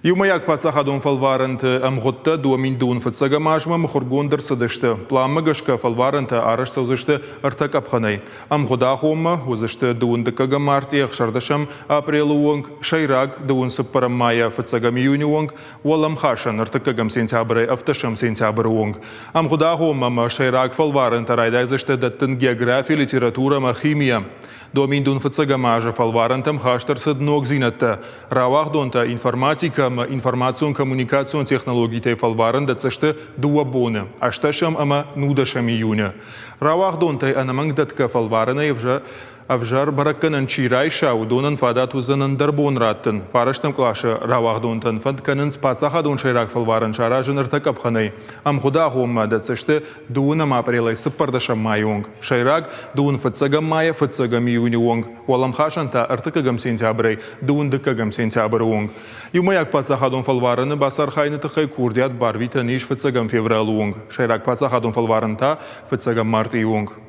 Юмаяк пацахадун фалварант амготта дуамин дун фацага мажма мхургундер садышты. Пламмагашка фалваранта араш саузышты артакапханай. Амгода хома узышты дундыкага мартиях шардашам апрелуонг шайраг дун саппараммая фацагам июнюонг уалам хашан артакагам сентябры авташам сентябрюонг. Амгода хома шайраг фалваранта райдайзышты даттын география, литература, химия. Дуамин дун фацага мажа фалварантам хаштар садног зинатта. Равах донта информатика, информацион, коммуникацион технологий тей фалваран дацашты дуабоны. Ашташам ама нудашам июня. Равах донтай анаманг датка фалварана Авжар баракканан чирай шау донан фадат узанан дарбон раттын. Фараштам клаша равах донтан фадканан спацаха дон шайрак фалваран шаражан артакапханай. Амхуда гомма дацашты дуунам апрелай сыппардашам майонг. Шайрак дуун фацагам мая фацагам июнионг. Уалам хашанта артакагам сентябрай дуун дыкагам сентябрюонг. Юмаяк пацаха дон фалвараны басар хайны тахай курдиат барвита ниш фацагам февралуонг. Шайрак пацаха дон фалваранта фацагам мартионг.